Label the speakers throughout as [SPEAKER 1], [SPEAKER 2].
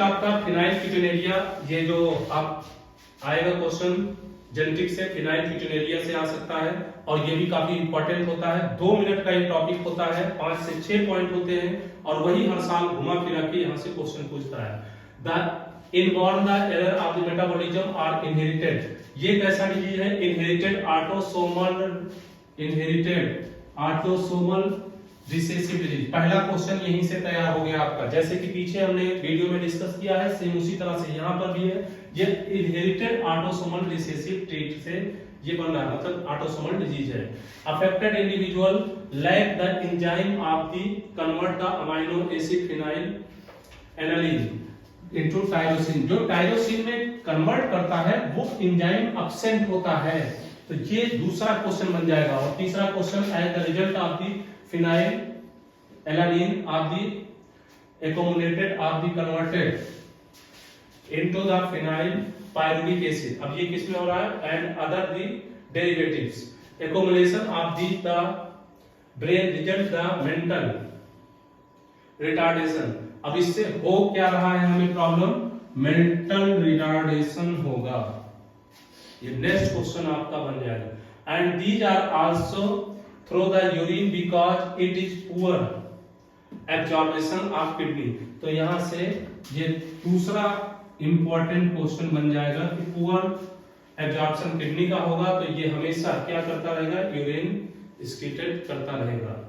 [SPEAKER 1] आपका phenyl ketonuria, ये जो आप आएगा क्वेश्चन जेनेटिक्स से, फिनाइल कीटोनेरिया से आ सकता है और ये भी काफी इंपॉर्टेंट होता है। 2 मिनट का ये टॉपिक होता है, 5 से 6 पॉइंट होते हैं और वही हर साल घुमा फिरा के यहाँ से क्वेश्चन पूछता है। The inborn the error of the metabolism are inherited. ये कैसा डिजीज है? Inherited autosomal recessive disease. पहला क्वेश्चन यहीं से तैयार हो गया आपका, जैसे कि पीछे हमने वीडियो में डिस्कस किया है, सेम उसी तरह से यहाँ पर भी है। ये इनहेरिटेड ऑटोसोमल रिसेसिव ट्रेट से ये बन रहा है, मतलब ऑटोसोमल डिजीज है। Affected individual lack the enzyme of the convert the amino acid phenylalanine into tyrosine. जो टायरोसिन में कन्वर्ट करता है वो एंजाइम एब्सेंट होता है, तो ये दूसरा क्वेश्चन बन जाएगा। और तीसरा question as the result of the phenylalanine of the accumulated of the converted into the phenylpyruvic acid. अब ये किस में हो रहा है? And other the derivatives accumulation of the brain result the mental retardation. अब इससे हो क्या रहा है हमें प्रॉब्लम? मेंटल रिटार्डेशन होगा। ये नेक्स्ट क्वेश्चन आपका बन जाएगा। And these are also through the urine because it is poor absorption of kidney. तो यहां से ये दूसरा इंपॉर्टेंट क्वेश्चन बन जाएगा कि पुअर एब्जॉर्प्शन किडनी का होगा, तो ये हमेशा क्या करता रहेगा? यूरिन एक्सक्रीटेड करता रहेगा।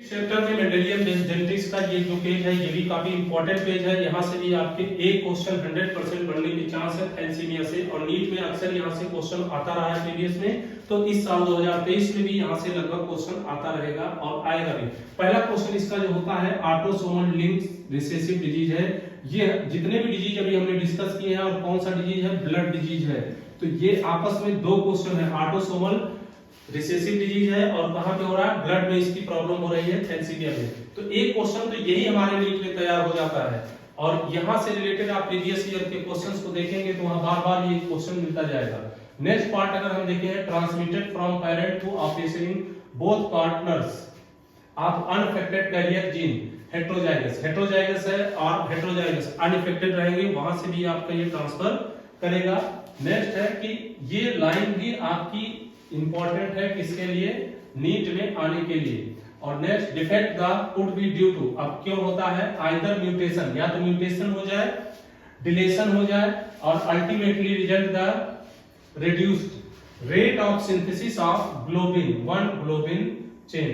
[SPEAKER 1] चैप्टर में मेंडेलियन जेनेटिक्स का ये जो पेज है, ये भी काफी इंपॉर्टेंट पेज है। यहाँ से भी आपके एक क्वेश्चन 100% बनने के चांस है थैलेसीमिया से, और नीट में अक्सर यहाँ से क्वेश्चन आता रहा है प्रीवियस में, तो इस साल 2023 में भी यहाँ से लगभग क्वेश्चन आता रहेगा और आएगा भी। पहला क्वेश्चन इसका जो होता है ऑटोसोमल लिंक्ड रिसेसिव डिजीज है। ये जितने भी डिजीज अभी हमने डिस्कस किए हैं, और कौन सा डिजीज है? ब्लड डिजीज है। तो ये आपस में दो क्वेश्चन है, ऑटोसोमल रिसेसिव डिजीज है और कहां पे हो रहा है? ब्लड में इसकी प्रॉब्लम हो रही है थैलेसीमिया में। तो एक क्वेश्चन तो यही हमारे नीट में तैयार हो जाता है, और यहां से रिलेटेड आप प्रीवियस ईयर के क्वेश्चंस को देखेंगे तो वहां बार-बार ये क्वेश्चन मिलता जाएगा। नेक्स्ट पार्ट अगर हम देखें, transmitted from parent to offspring both partners of unaffected carrier gene heterozygous. Heterozygous है और हेटेरोजाइगस अनअफेक्टेड रहेंगे, वहां से भी आपका ये ट्रांसफर करेगा। नेक्स्ट है कि ये लाइन भी आपकी इंपॉर्टेंट है किसके लिए? नीट में आने के लिए। और next, defect the could be due to. अब क्यों होता है? आइदर म्यूटेशन, या तो म्यूटेशन हो जाए, डिलेशन हो जाए, और ultimately result the reduced rate of synthesis of globin 1 globin chain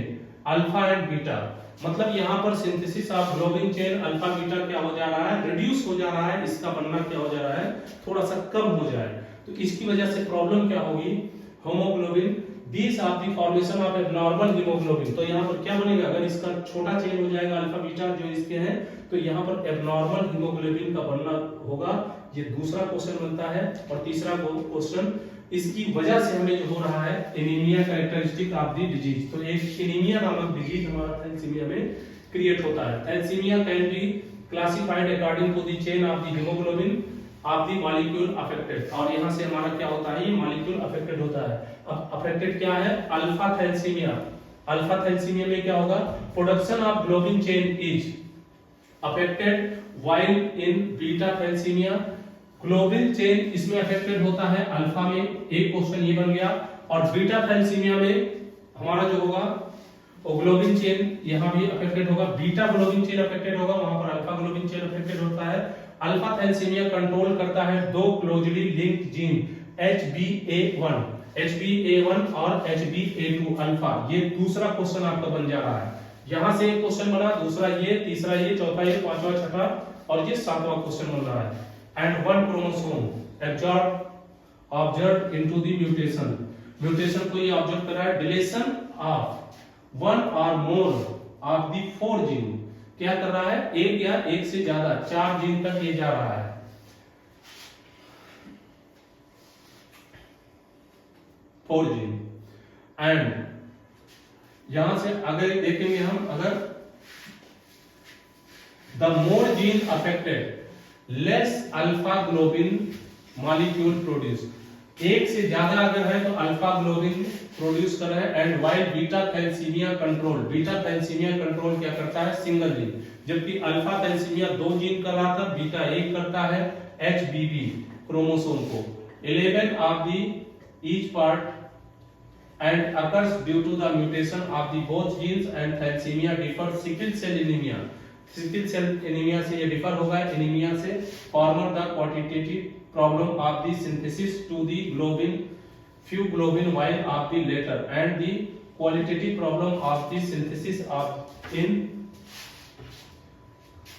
[SPEAKER 1] alpha and beta. मतलब यहां पर synthesis of globin chain alpha beta क्या हो जा रहा है? रिड्यूस हो जा रहा है, इसका बनना क्या हो जा रहा है? थोड़ा सा कम हो जाए। तो इसकी वजह से प्रॉब्लम क्या होगी? Haemoglobin this of the formation of abnormal haemoglobin. तो यहाँ पर क्या बनेगा? अगर इसका छोटा चेन हो जाएगा अल्फा बीटा जो इसके हैं, तो यहाँ पर एब्नॉर्मल हीमोग्लोबिन का बनना होगा। ये दूसरा क्वेश्चन बनता है। और तीसरा क्वेश्चन, इसकी वजह से हमें जो हो रहा है anaemia characteristic of the disease. तो एक एनीमिया नामक डिजीज हमारा थैलेसीमिया में क्रिएट होता है। Thalassaemia can be classified according to the chain of the haemoglobin of the molecule affected. और यहां से हमारा क्या होता है? ये मॉलिक्यूल अफेक्टेड होता है। अब अफेक्टेड क्या है? Alpha thalassaemia. अल्फा थैलेसीमिया में क्या होगा? Production of globin chain is affected, while in beta thalassaemia globin chain इसमें अफेक्टेड होता है अल्फा में। एक क्वेश्चन ये बन गया। और बीटा थैलेसीमिया में हमारा जो होगा वो ग्लोबिन चेन यहां भी अफेक्टेड होगा, बीटा ग्लोबिन चेन अफेक्टेड होगा, वहां पर अल्फा ग्लोबिन चेन अफेक्टेड होता है। अल्फा थैलेसीमिया कंट्रोल करता है दो क्लोजली लिंक्ड जीन HbA1 और HbA2 अल्फा। ये दूसरा क्वेश्चन आपका बन जा रहा है। यहां से एक क्वेश्चन बना, दूसरा ये, तीसरा ये, चौथा ये, पांचवा, छठा और ये सातवां क्वेश्चन बन रहा है। And one chromosome observe into the mutation. Mutation को ये ऑब्जर्व कर रहा है। Deletion of one or more of the 4 gene. क्या कर रहा है? एक या एक से ज्यादा 4 जीन तक ये जा रहा है। 4 जीन। एंड यहां से अगर देखेंगे हम, अगर the more gene affected less alpha globin molecule produce. एक से ज्यादा अगर है तो अल्फा ग्लोबिन प्रोड्यूस कर रहा है। And while beta thalassaemia control, beta thalassaemia control क्या करता है, सिंगल जीन, जबकि अल्फा थैलेसीमिया 2 जीन कर रहा था, बीटा 1 करता है HBB क्रोमोसोम को। 11 of the each part and occurs due to the mutation of the both genes and thalassemia differ sickle cell anemia, sickle cell anemia से ये differ होगा anemia से, former the quantitative problem of the synthesis to the globin few globin while of the later and the qualitative problem of the synthesis of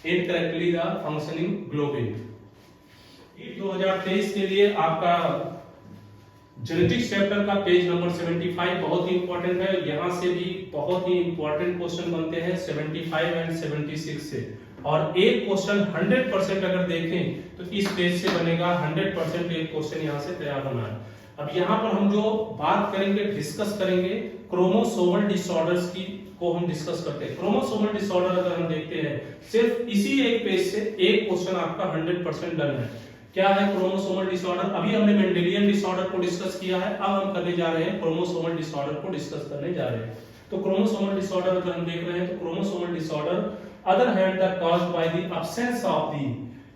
[SPEAKER 1] incorrectly the functioning globin। 2023 के लिए आपका genetics chapter का page number 75 बहुत ही important है। यहाँ से भी बहुत ही इंपॉर्टेंट क्वेश्चन बनते हैं 75 एंड 76 से, और एक क्वेश्चन 100% अगर देखें तो इस पेज से बनेगा 100% एक क्वेश्चन यहाँ से तैयार होना है। अब यहाँ पर हम जो बात करेंगे, डिस्कस करेंगे क्रोमोसोमल डिसऑर्डर्स की को हम डिस्कस करते हैं। क्रोमोसोमल डिसऑर्डर अगर हम देखते हैं, सिर्फ इसी एक पेज से एक क्वेश्चन आपका 100% डन है। क्या है क्रोमोसोमल डिसऑर्डर? अभी हमने मेंडेलियन डिसऑर्डर को डिस्कस किया है, अब हम करने जा रहे हैं क्रोमोसोमल डिसऑर्डर को डिस्कस करने जा रहे हैं। तो क्रोमोसोमल डिसऑर्डर अगर हम देख रहे हैं तो chromosomal disorder other hand the caused by the absence of the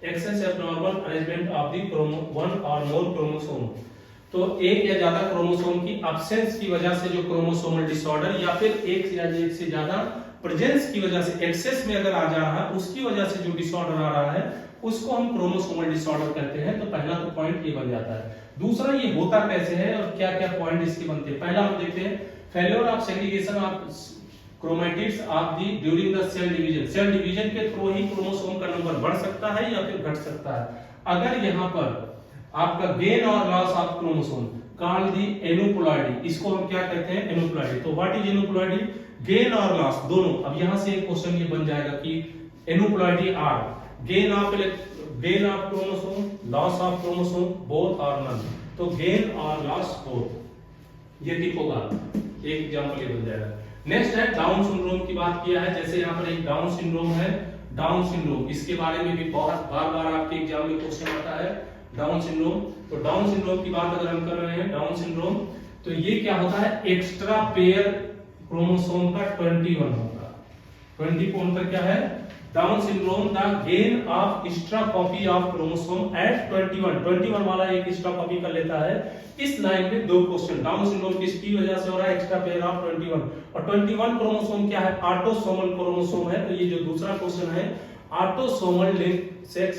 [SPEAKER 1] excess abnormal arrangement of the one or more chromosome. तो एक या ज्यादा क्रोमोसोम की एब्सेंस की वजह से जो क्रोमोसोमल डिसऑर्डर, या फिर एक या एक से ज्यादा प्रेजेंस की वजह से, एक्सेस में अगर आ जा रहा है उसकी वजह से जो डिसऑर्डर आ रहा है उसको हम क्रोमोसोमल डिसऑर्डर कहते हैं। तो पहला तो पॉइंट ये बन जाता है। दूसरा, ये होता कैसे है और क्या क्या पॉइंट इसके बनते हैं। पहला हम देखते हैं failure of segregation of chromatids of the during the cell division. Cell division के थ्रू ही क्रोमोसोम का नंबर बढ़ सकता है या फिर घट सकता है। अगर यहाँ पर आपका गेन और loss of chromosome called the aneuploidy, इसको हम क्या कहते हैं, एनुप्लॉइडी। तो व्हाट इज एनुप्लॉइडी? गेन और लॉस दोनों। अब यहाँ से एक क्वेश्चन ये बन जाएगा कि aneuploidy are gain of chromosome, loss of chromosome, both और नन। तो गेन और लॉस बोथ, ये ठीक होगा, एक एग्जांपल ये बन जाएगा। नेक्स्ट है डाउन सिंड्रोम की बात किया है, जैसे यहाँ पर एक डाउन सिंड्रोम है, डाउन सिंड्रोम, इसके बारे में भी बहुत बार आपके एग्जाम में क्वेश्चन आता है डाउन सिंड्रोम। तो डाउन सिंड्रोम की बात अगर हम कर रहे हैं, डाउन सिंड्रोम तो ये क्या होता है, एक्स्ट्रा पेयर क्रोमोसोम का 21 होगा। 20 को अंतर क्या है, Down syndrome the gain of extra copy of chromosome at 21 वाला एक एक्स्ट्रा कॉपी कर लेता है। इस लाइन में दो क्वेश्चन, डाउन सिंड्रोम किसकी वजह से हो रहा है, एक्स्ट्रा पेयर ऑफ 21, और 21 क्रोमोसोम क्या है, ऑटोसोमल क्रोमोसोम है। तो ये जो दूसरा क्वेश्चन है ऑटोसोमल लिंक सेक्स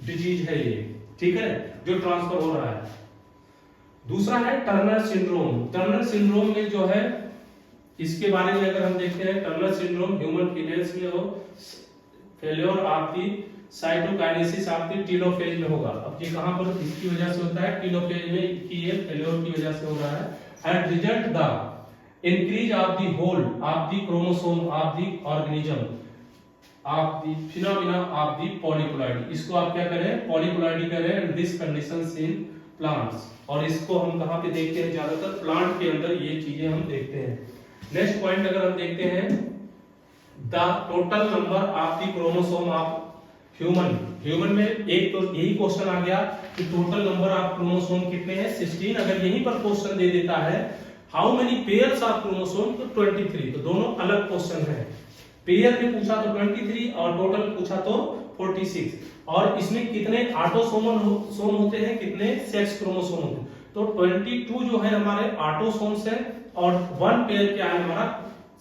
[SPEAKER 1] डिजीज है ये, ठीक है, जो ट्रांसफर हो रहा है। दूसरा है टर्नर सिंड्रोम। टर्नर सिंड्रोम में जो है, इसके बारे में अगर हम देखते हैं, टर्नर सिंड्रोम ह्यूमन फीमेल्स में हो, failure of the cytokinesis of the telophase में होगा। अब ये कहां पर इसकी वजह से होता है, टेलोफेज में की ये फेलियर की वजह से हो रहा है। And result the increase of the whole of the chromosome of the organism of the phenomena of the polyploidy. इसको आप क्या करें, पॉलीप्लॉइडी करें। And this conditions in plants, और इसको हम कहां पे देखते हैं, ज्यादातर प्लांट के अंदर ये चीजें हम देखते हैं। नेक्स्ट पॉइंट अगर हम देखते हैं, the total number of the chromosome of human में एक तो यही क्वेश्चन आ गया कि टोटल नंबर ऑफ क्रोमोसोम कितने हैं, 16। अगर यहीं पर क्वेश्चन दे देता है how many pairs of chromosome, तो 23। तो दोनों अलग क्वेश्चन है, पेयर में पूछा तो 23 और टोटल पूछा तो 46। और इसमें कितने ऑटोसोमल सोम होते हैं, कितने सेक्स क्रोमोसोम होते हैं। तो 22 जो है हमारे ऑटोसोम्स है, और 1 पेयर क्या है हमारा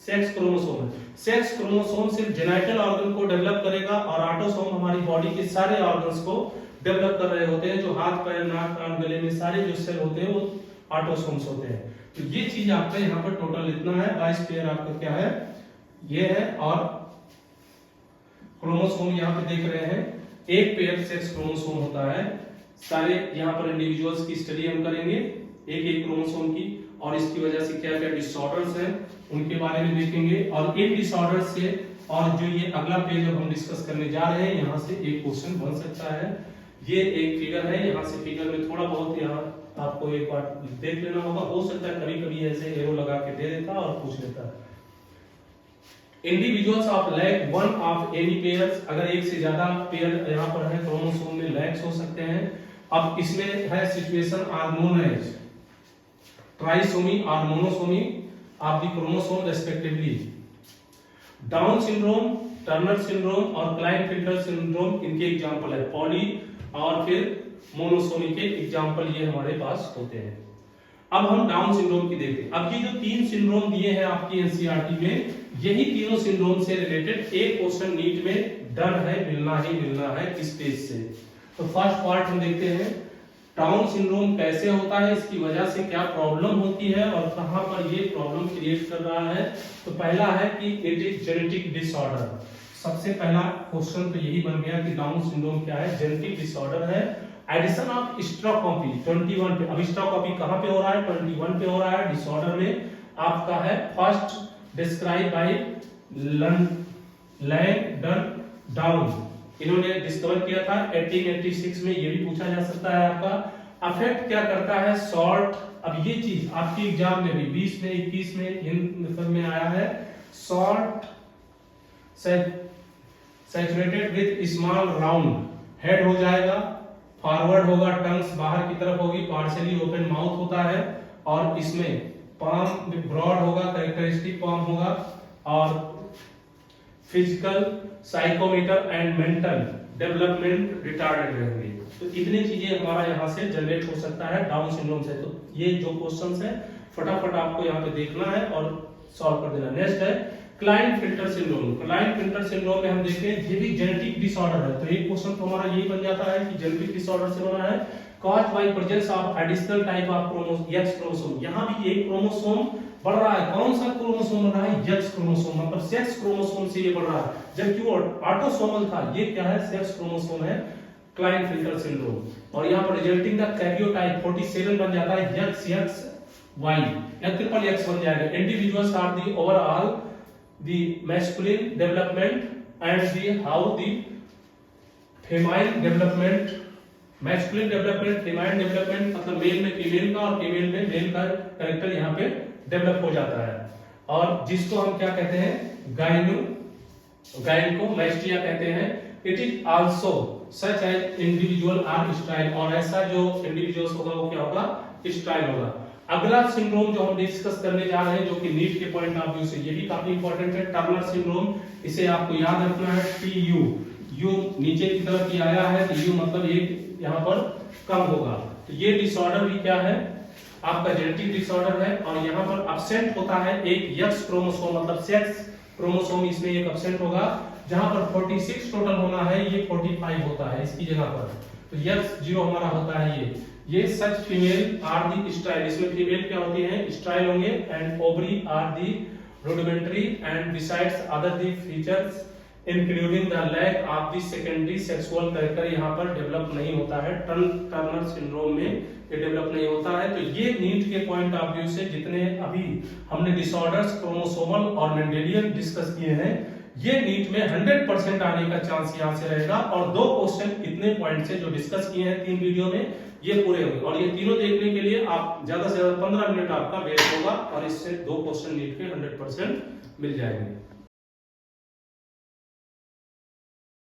[SPEAKER 1] सेक्स क्रोमोसोम है। सेक्स क्रोमोसोम सिर्फ जेनिटल ऑर्गन को डेवलप करेगा, और ऑटोसोम हमारी बॉडी के सारे ऑर्गन्स को डेवलप कर रहे होते हैं। जो हाथ पैर नाक कान गले में सारे जो सेल होते हैं वो ऑटोसोम्स होते हैं। तो ये चीज आपका यहाँ पर टोटल इतना है, 22 पेयर आपका क्या है, ये है। और क्रोमोसोम यहाँ पे देख रहे हैं, एक पेयर सेक्स क्रोमोसोम होता है। सारे यहाँ पर इंडिविजुअल्स की स्टडी हम करेंगे एक एक क्रोमोसोम की, और इसकी वजह से क्या क्या डिसऑर्डर्स हैं उनके बारे में देखेंगे। और इन डिसऑर्डर्स से, और जो ये अगला पेज हम डिस्कस करने जा रहे हैं, यहाँ से एक क्वेश्चन बन सकता है। ये एक फिगर है, यहाँ से फिगर में थोड़ा बहुत यहाँ आपको एक बार देख लेना होगा। हो सकता है कभी कभी ऐसे एरो लगा के दे देता और पूछ लेता है। Individuals of lack one of any pairs, अगर एक से ज्यादा पेयर यहाँ पर है क्रोमोसोम में, लैक्स हो सकते हैं। अब इसमें है situation are known as trisomy और monosomy of the chromosome respectively. Down syndrome, Turner syndrome और क्लाइनफेल्टर सिंड्रोम इनके एग्जांपल है। पॉली और फिर मोनोसोमी के एग्जांपल ये हमारे पास होते हैं। अब हम डाउन सिंड्रोम की देखते हैं। अब ये जो 3 सिंड्रोम दिए हैं आपकी एनसीईआरटी में, यही तीनों सिंड्रोम से रिलेटेड एक क्वेश्चन नीट में डन है, मिलना ही मिलना है इस पेज से। तो फर्स्ट पार्ट हम देखते हैं डाउन सिंड्रोम कैसे होता है, इसकी वजह से क्या प्रॉब्लम होती है और कहां पर ये प्रॉब्लम क्रिएट कर रहा है। तो पहला है कि इट इज जेनेटिक डिसऑर्डर। सबसे पहला क्वेश्चन तो यही बन गया कि डाउन सिंड्रोम क्या है, जेनेटिक डिसऑर्डर है। एडिशन ऑफ एक्स्ट्रा कॉपी 21 पे, अब एक्स्ट्रा कॉपी कहां पे हो रहा है, 21 पे हो रहा है। डिसऑर्डर में आपका है first describe by Langdon down, इन्होंने डिस्कवर किया था 1886 में। ये भी पूछा जा सकता है आपका। अफेक्ट क्या करता है, सॉल्ट। अब ये चीज आपके एग्जाम में भी 20 में 21 में इन सब में आया है। Salt saturated with small round head हो जाएगा, फॉरवर्ड होगा, टंग्स बाहर की तरफ होगी, पार्शियली ओपन माउथ होता है और इसमें पाम ब्रॉड होगा, कैरेक्टरिस्टिक पाम होगा और physical, psychomotor and mental development retarded रहेंगे। तो इतनी चीजें हमारा यहाँ से जनरेट हो सकता है डाउन सिंड्रोम से। तो ये जो क्वेश्चंस है फटाफट आपको यहाँ पे देखना है और सॉल्व कर देना। नेक्स्ट है क्लाइनफेल्टर सिंड्रोम। क्लाइनफेल्टर सिंड्रोम में हम देखते हैं ये भी जेनेटिक डिसऑर्डर है। तो एक क्वेश्चन तो हमारा यही बन जाता है कि जेनेटिक डिसऑर्डर से बना है, caused by presence of additional type of chromosome, x chromosome. यहाँ भी एक क्रोमोसोम बढ़ रहा है। कौन सा क्रोमोसोम बढ़ रहा है, एक्स क्रोमोसोम, मतलब सेक्स क्रोमोसोम से ये बढ़ रहा है, जबकि वो ऑटोसोमल था। ये क्या है, सेक्स क्रोमोसोम है, क्लाइनफेल्टर सिंड्रोम। और यहाँ पर रिजल्टिंग द कैरियोटाइप 47 बन जाता है, XXY या ट्रिपल X बन जाएगा। Individuals are the overall the masculine development and the how the feminine development, masculine development, feminine development मतलब मेल में फीमेल का और फीमेल में मेल का कैरेक्टर यहाँ पे डेवलप हो जाता है। और जिसको हम क्या कहते हैं, गायनकोमैस्टिया कहते हैं। It is also such as individual are sterile, और ऐसा जो इंडिविजुअल्स होगा वो क्या होगा, स्टाइल होगा। अगला सिंड्रोम जो हम डिस्कस करने जा रहे हैं, जो कि नीट के पॉइंट ऑफ व्यू से ये भी काफी इंपॉर्टेंट है, टर्नर सिंड्रोम। इसे आपको याद रखना है, TU, यू नीचे की तरफ ही आया है तो यू मतलब एक यहाँ पर कम होगा। तो ये डिसऑर्डर भी क्या है, आपका जेनेटिक डिसऑर्डर है। और यहाँ पर एब्सेंट होता है एक एक्स क्रोमोसोम, मतलब सेक्स क्रोमोसोम इसमें एक एब्सेंट होगा। जहां पर 46 टोटल होना है, ये 45 होता है इसकी जगह पर। तो X0 हमारा होता है ये such female are the sterile, इसमें फीमेल क्या होती है, स्टाइल होंगे। And ovary are the rudimentary and besides other the features including the lack of the secondary sexual character यहाँ पर डेवलप नहीं होता है। टर्नर सिंड्रोम में ये डेवलप नहीं होता है। तो ये नीट के पॉइंट ऑफ व्यू से जितने अभी हमने डिसऑर्डर्स क्रोमोसोमल और मेंडेलियन डिस्कस किए हैं, ये नीट में 100% आने का चांस यहाँ से रहेगा। और 2 क्वेश्चन इतने पॉइंट से जो डिस्कस किए हैं 3 वीडियो में, ये पूरे होंगे। और ये तीनों देखने के लिए आप ज्यादा से ज्यादा 15 मिनट आपका वेट होगा और इससे 2 क्वेश्चन नीट के 100% मिल जाएंगे।